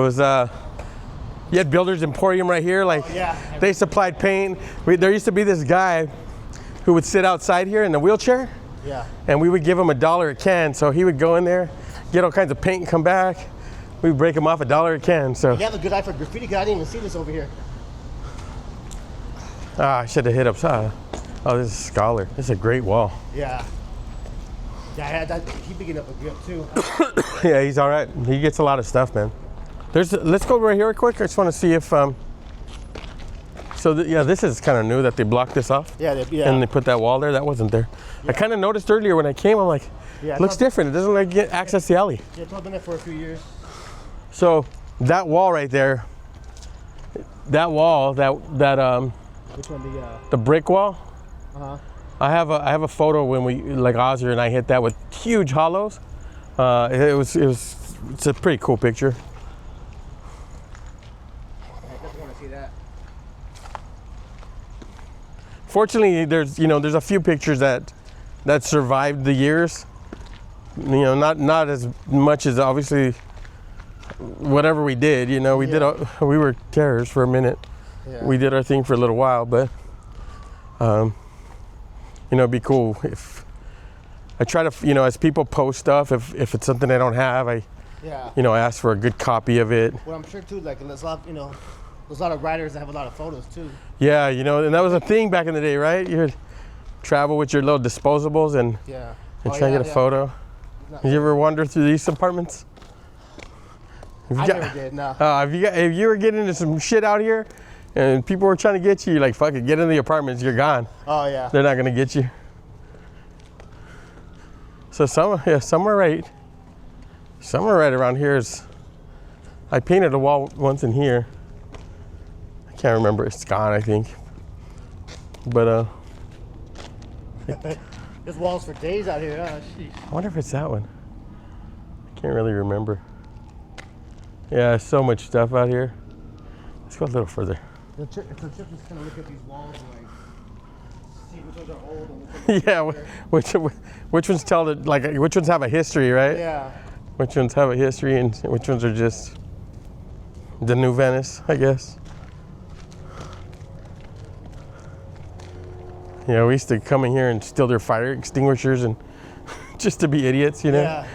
was you had Builder's Emporium right here. Like, they supplied paint. There used to be this guy who would sit outside here in a wheelchair. Yeah. And we would give him $1 a can. So he would go in there, get all kinds of paint and come back. We would break him off $1 a can. So you have a good eye for graffiti, because I didn't even see this over here. I should have hit up. Oh, this is Scholar. This is a great wall. Yeah. Yeah, I had that. He picking up a grip too. Yeah, he's all right. He gets a lot of stuff, man. Let's go right here real quick. I just want to see if this is kind of new that they blocked this off. Yeah, and they put that wall there. That wasn't there. Yeah. I kind of noticed earlier when I came. I'm like, looks different. It doesn't like get access to the alley. Yeah, it's been there for a few years. So that wall right there, that wall, Which one? The brick wall. Uh-huh. I have a photo when we, like Ozzy and I hit that with huge hollows. It's a pretty cool picture. I definitely want to see that. Fortunately, there's a few pictures that survived the years. Not as much as obviously whatever we did. We were terrorists for a minute. Yeah. We did our thing for a little while, but it'd be cool if I try to, as people post stuff, if it's something I don't have, I ask for a good copy of it. Well, I'm sure too, like there's a lot of writers that have a lot of photos too. Yeah, and that was a thing back in the day, right? You'd travel with your little disposables and try to get a photo. Did you ever wander through these apartments? Never did, no. If you were getting into some shit out here and people were trying to get you, you're like, fuck it, get in the apartments, you're gone. Oh, yeah. They're not going to get you. So somewhere right around here is, I painted a wall once in here. I can't remember, it's gone, I think. But, there's walls for days out here, huh? I wonder if it's that one. I can't really remember. Yeah, so much stuff out here. Let's go a little further. The trip is kind of look at these walls and like see which ones are old and which ones which ones have a history, right? Yeah. Which ones have a history and which ones are just the new Venice, I guess. Yeah, we used to come in here and steal their fire extinguishers and just to be idiots, Yeah.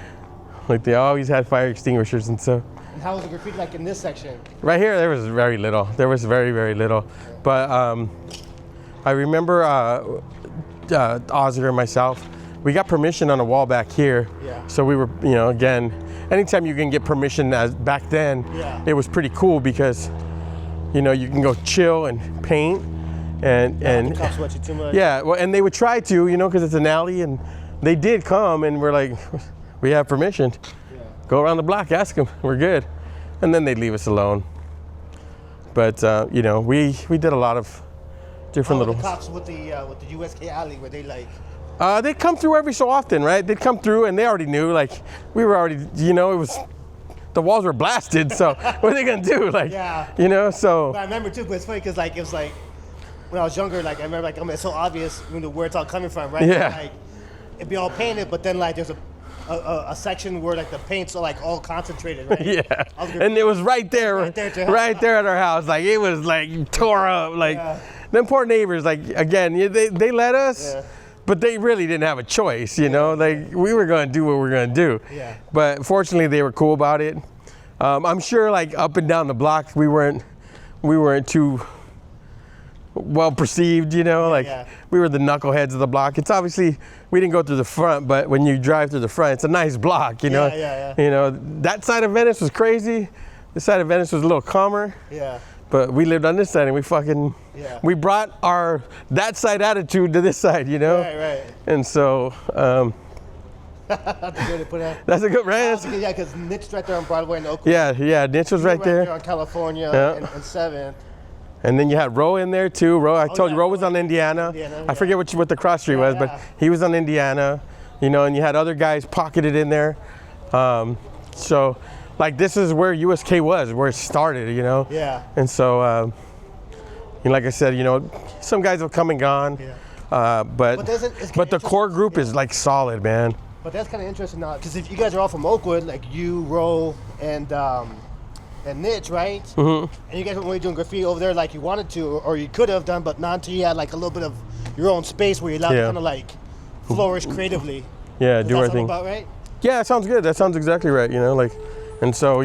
Like they always had fire extinguishers and so. And how was the graffiti like in this section? Right here, there was very little. There was very, very little. But I remember Ozzy and myself, we got permission on a wall back here. Yeah. So we were, again, anytime you can get permission back then, it was pretty cool because, you can go chill and paint and the cops sweat you too much. Yeah, well, and they would try to, because it's an alley, and they did come, and we're like, we have permission. Go around the block, ask them, we're good. And then they'd leave us alone. But, we did a lot of different little... The cops with the USK Alley, where they like... They'd come through every so often, right? They'd come through and they already knew, like, we were already, it was... The walls were blasted, so what are they gonna do? Like, so... But I remember too, but it's funny because like, it was like, when I was younger, like, I remember like, it's so obvious where it's all coming from, right? Yeah. Like, it'd be all painted, but then like, there's a section where like the paint's all concentrated, right? Yeah, and it was right there at our house. Like it was like tore up. Like them poor neighbors. Like again, they let us, but they really didn't have a choice. Like we were gonna do what we were gonna do. Yeah. But fortunately, they were cool about it. I'm sure like up and down the block, we weren't too well perceived, we were the knuckleheads of the block. It's obviously, we didn't go through the front, but when you drive through the front, it's a nice block, Yeah. That side of Venice was crazy. This side of Venice was a little calmer. Yeah. But we lived on this side and we brought that side attitude to this side, Right. And so, That's a good way to put it. That's a good, right? Yeah, because Nick's right there on Broadway in Oakland. Yeah, Nick's was right there. On California and 7th. And then you had Ro in there too. I told you Ro was on Indiana. I forget what the cross street was, but he was on Indiana. And you had other guys pocketed in there. So, like this is where USK was, where it started, Yeah. And so, like I said, some guys have come and gone. Yeah. But the core group is like solid, man. But that's kind of interesting now, because if you guys are all from Oakwood, like you, Ro, and niche, right? Mm-hmm. And you guys weren't really doing graffiti over there like you wanted to, or you could have done, but not until you had like a little bit of your own space where you're allowed to kind of like flourish creatively. Yeah, do our thing. About right? Yeah, it sounds good. That sounds exactly right. You know, like, and so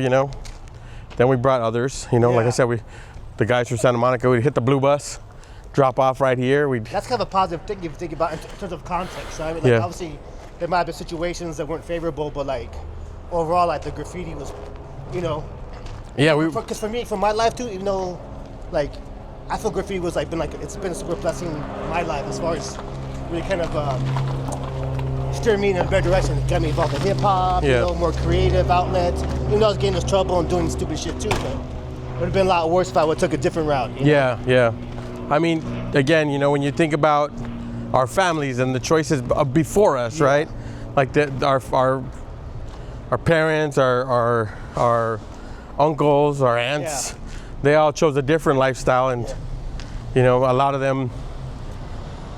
then we brought others. You know, like I said, the guys from Santa Monica, we'd hit the blue bus, drop off right here. That's kind of a positive thing if you think about it in terms of context, right? Like obviously there might have been situations that weren't favorable, but like overall, like the graffiti was, Yeah, because for me, for my life too, even though, like, I feel graffiti was it's been a super blessing in my life as far as really kind of steering me in a better direction. It got me involved in hip hop, more creative outlets. Even though I was getting into trouble and doing stupid shit too, but it would have been a lot worse if I would have took a different route. Yeah. I mean, again, when you think about our families and the choices before us, right? Like our parents, our uncles, our aunts, they all chose a different lifestyle, and a lot of them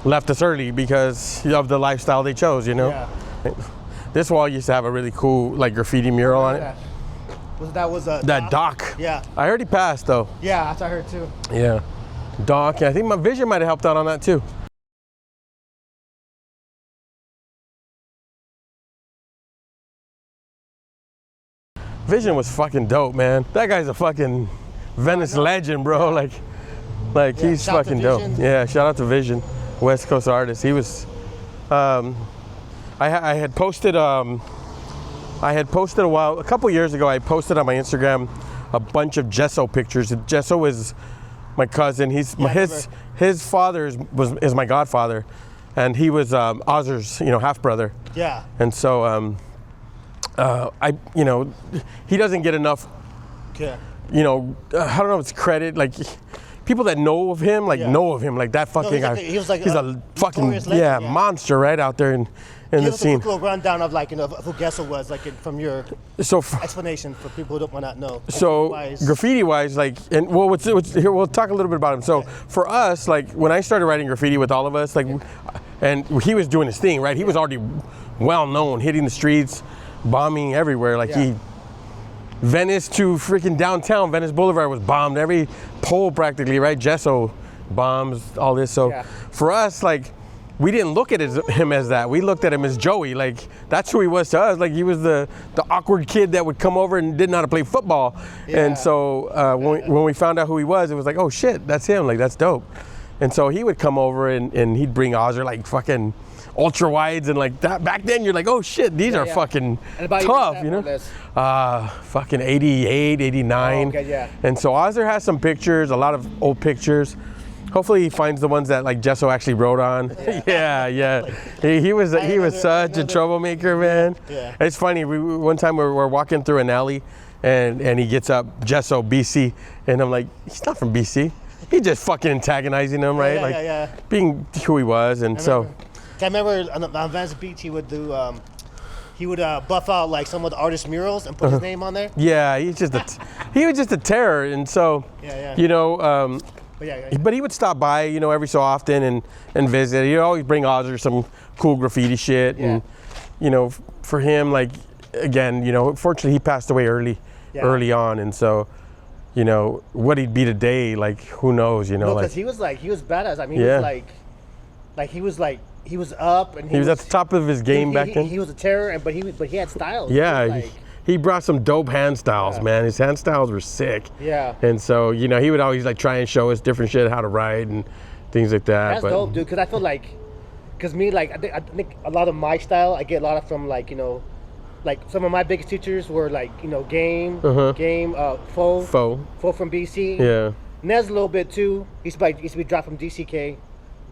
left us early because of the lifestyle they chose. This wall used to have a really cool like graffiti mural on it. That Doc. Yeah. I heard he passed though. Yeah, that's what I heard too. Yeah, Doc. I think my vision might have helped out on that too. Vision was fucking dope, man. That guy's a fucking Venice legend, bro. Like he's fucking dope. Yeah, shout out to Vision, West Coast artist. He was. I had posted a couple years ago. I posted on my Instagram a bunch of Gesso pictures. Gesso is my cousin. His father is my godfather, and he was Ozer's half brother. Yeah. And so he doesn't get enough. Okay. I don't know if it's credit, like people that know of him, know of him, like that fucking guy. He's a fucking legend, monster right out there in the scene. Give us a little rundown of who Gesso was, from your explanation for people who might not know. So graffiti wise, here we'll talk a little bit about him. So for us, when I started writing graffiti with all of us, and he was doing his thing, right? He was already well known, hitting the streets, bombing everywhere. Venice to freaking downtown, Venice Boulevard was bombed. Every pole practically, right? Gesso bombs, all this. So for us, we didn't look at him as that. We looked at him as Joey. That's who he was to us. He was the awkward kid that would come over and didn't know how to play football. Yeah. And so when we found out who he was, it was oh shit, that's him. That's dope. And so he would come over and he'd bring Ozer fucking ultra wides and that. Back then you're oh shit, these are fucking tough, fucking 88, 89. Oh, okay, yeah. And so Ozer has some pictures, a lot of old pictures. Hopefully he finds the ones that Gesso actually wrote on. Yeah. He was such a troublemaker, man. Yeah. It's funny, one time we're walking through an alley and he gets up, Gesso, BC, and I'm he's not from BC. He just fucking antagonizing him, right? Being who he was, and so. I remember on Venice Beach he would do, buff out some of the artist murals and put his name on there. Yeah, he was just a terror, and so, but he would stop by, every so often and visit. He'd always bring Ozer some cool graffiti shit, and for him, again, fortunately he passed away early on, and so. What he'd be today, who knows, No, because he was badass. I mean, he was up and he was at the top of his game back then. He was a terror, but he had style. Yeah, he brought some dope hand styles, man. His hand styles were sick. Yeah. And so, he would always try and show us different shit, how to write and things like that. That's dope, dude, because I feel because me, I think a lot of my style, I get a lot of from some of my biggest teachers were Game, Fo from BC. Yeah. Nez a little bit too. He used to be dropped from DCK,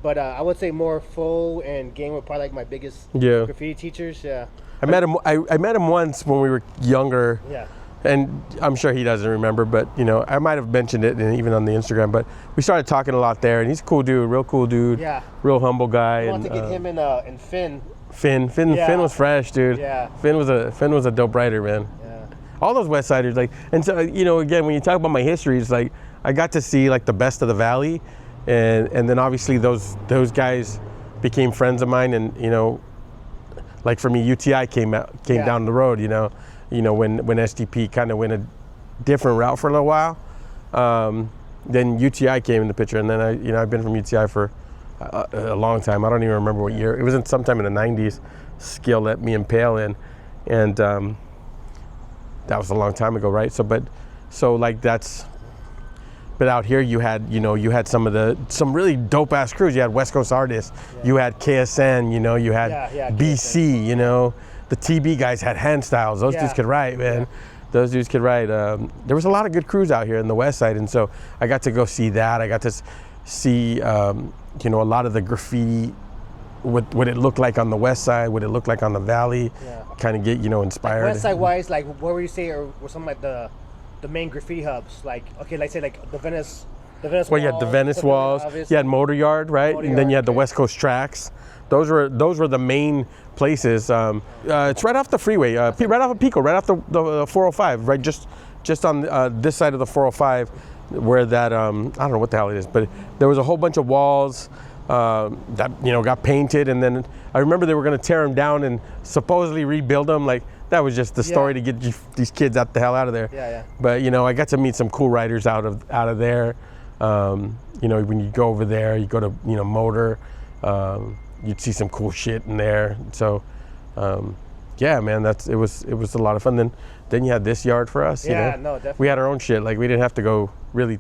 but I would say more Fo and Game were probably my biggest graffiti teachers. Yeah. I met him. I met him once when we were younger. Yeah. And I'm sure he doesn't remember, but I might have mentioned it even on the Instagram. But we started talking a lot there, and he's a cool dude, real cool dude. Yeah. Real humble guy. I want to get him and Finn. Finn was fresh, dude. Yeah. Finn was a dope writer, man. Yeah. All those West Siders, and so again, when you talk about my history, it's I got to see the best of the Valley, and then obviously those guys became friends of mine, and for me, UTI came down the road, when SDP kind of went a different route for a little while. Then UTI came in the picture, and then I've been from UTI for a long time. I don't even remember what year. It was sometime in the 90s. Skill let me impale in, and that was a long time ago, right? But out here you had some really dope ass crews. You had West Coast artists, you had KSN, you had BC, KSN. The TB guys had hand styles. Those dudes could write, man. Those dudes could write. There was a lot of good crews out here in the West Side, and so I got to go see that. I got to see a lot of the graffiti, what it looked like on the West Side, what it looked like on the Valley. Kind of get inspired. Like West Side wise, like what were you say, or some like the main graffiti hubs? Like say like the Venice. Well, you had the Venice walls. You had Motor Yard, right? And then you had the West Coast tracks. Those were the main places. It's right off the freeway, right off of Pico, right off the 405, right just on this side of the 405, where that I don't know what the hell it is, but there was a whole bunch of walls that got painted, and then I remember they were going to tear them down and supposedly rebuild them. Like that was just the story to get these kids out the hell out of there. But I got to meet some cool writers out of there. When you go over there, you go to Motor. You'd see some cool shit in there. So, yeah, man, it was a lot of fun. Then you had this yard for us. No, definitely. We had our own shit. Like we didn't have to go really